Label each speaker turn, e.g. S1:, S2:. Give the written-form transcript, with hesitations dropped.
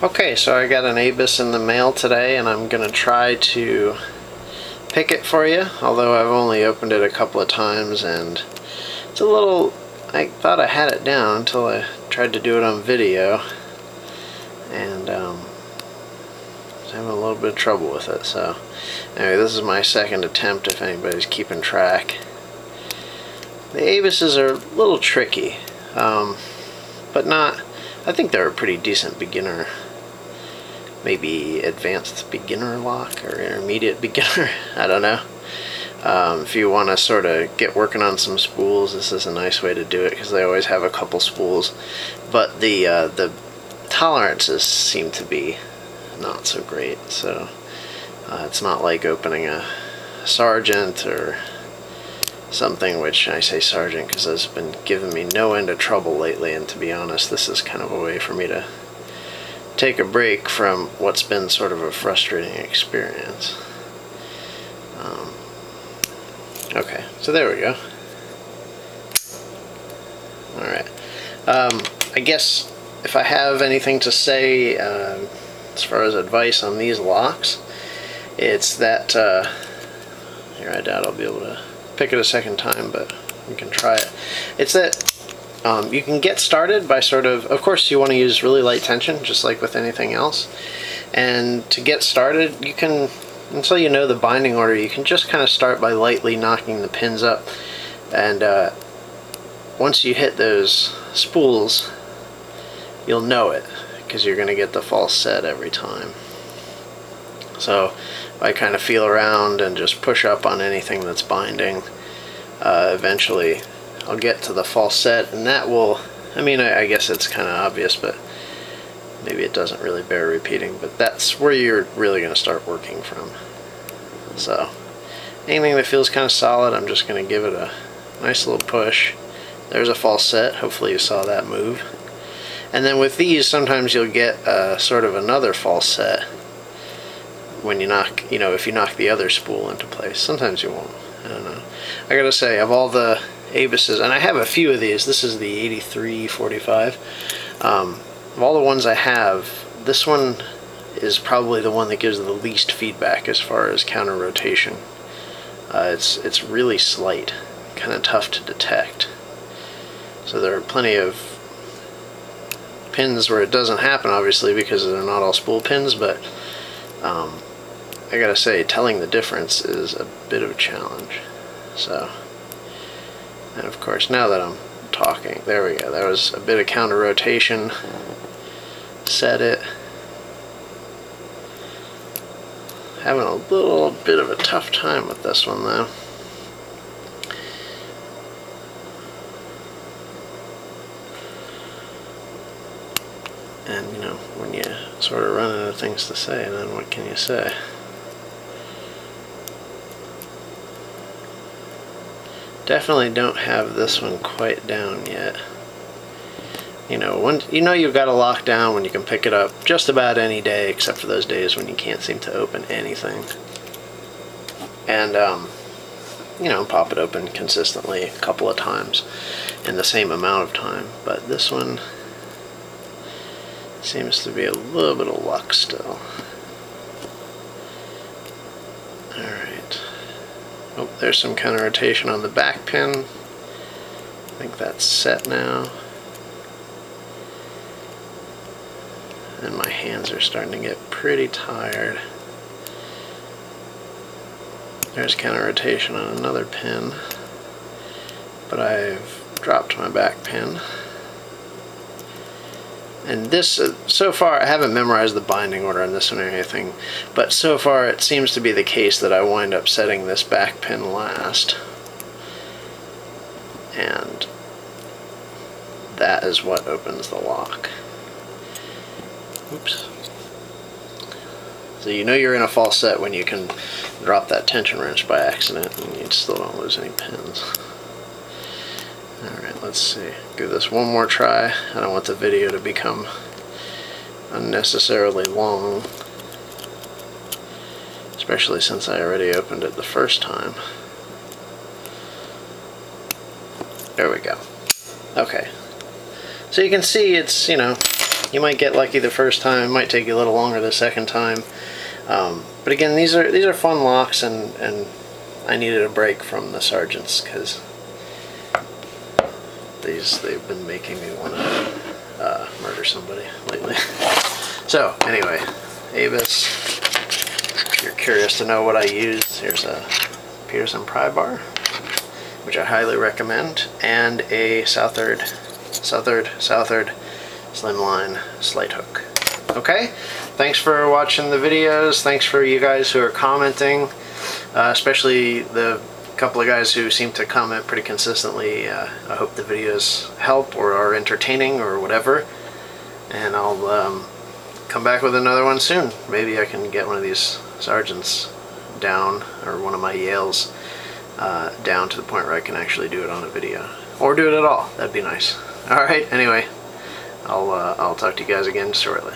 S1: Okay, so I got an ABIS in the mail today, and I'm going to try to pick it for you, although I've only opened it a couple of times, and it's a little... I thought I had it down until I tried to do it on video, and I was having a little bit of trouble with it. So anyway, this is my second attempt if anybody's keeping track. The ABISs are a little tricky, but not... I think they're a pretty decent beginner, maybe advanced beginner lock or intermediate beginner, I don't know. If you want to sort of get working on some spools, this is a nice way to do it because they always have a couple spools, but the tolerances seem to be not so great, so it's not like opening a Sargent or something, which I say Sargent because it's been giving me no end of trouble lately, and to be honest, this is kind of a way for me to take a break from what's been sort of a frustrating experience. Okay, so there we go. Alright. I guess if I have anything to say as far as advice on these locks, it's that, here, I doubt I'll be able to pick it a second time, but you can try it. It's that you can get started by sort of course you want to use really light tension, just like with anything else. And to get started, you can, until you know the binding order, you can just kind of start by lightly knocking the pins up. And once you hit those spools, you'll know it, because you're going to get the false set every time. So I kind of feel around and just push up on anything that's binding. Eventually I'll get to the false set, and that will, I mean, I guess it's kind of obvious, but maybe it doesn't really bear repeating, but that's where you're really going to start working from. So anything that feels kind of solid, I'm just going to give it a nice little push. There's a false set, hopefully you saw that move. And then with these, sometimes you'll get sort of another false set when you knock, you know, if you knock the other spool into place. Sometimes you won't, I don't know. I gotta say, of all the ABISs, and I have a few of these, this is the 8345, of all the ones I have, this one is probably the one that gives the least feedback as far as counter rotation. It's really slight, kind of tough to detect. So there are plenty of pins where it doesn't happen, obviously, because they're not all spool pins, but I gotta say, telling the difference is a bit of a challenge. So, and of course, now that I'm talking, there we go, there was a bit of counter rotation, set it. Having a little bit of a tough time with this one though. And you know, when you sort of run out of things to say, then what can you say? Definitely don't have this one quite down yet. You know, you've got a lock down when you can pick it up just about any day, except for those days when you can't seem to open anything. And you know, pop it open consistently a couple of times in the same amount of time. But this one seems to be a little bit of luck still. Alright. Oh, there's some counter rotation on the back pin. I think that's set now. And my hands are starting to get pretty tired. There's counter rotation on another pin, but I've dropped my back pin. And this, so far, I haven't memorized the binding order on this one or anything, but so far it seems to be the case that I wind up setting this back pin last. And that is what opens the lock. Oops. So you know you're in a false set when you can drop that tension wrench by accident and you still don't lose any pins. Alright, let's see. Give this one more try. I don't want the video to become unnecessarily long, especially since I already opened it the first time. There we go. Okay. So you can see it's, you know, You might get lucky the first time. It might take you a little longer the second time. But again, these are fun locks, and I needed a break from the Sargents because they've been making me want to murder somebody lately. So anyway, Avis, if you're curious to know what I used, here's a Peterson pry bar, which I highly recommend, and a Southard slimline slide hook. Okay, thanks for watching the videos. Thanks for you guys who are commenting, especially the couple of guys who seem to comment pretty consistently. I hope the videos help or are entertaining or whatever, and I'll come back with another one soon. Maybe I can get one of these Sargents down, or one of my Yales down to the point where I can actually do it on a video, or do it at all. That'd be nice. All right, anyway, I'll talk to you guys again shortly.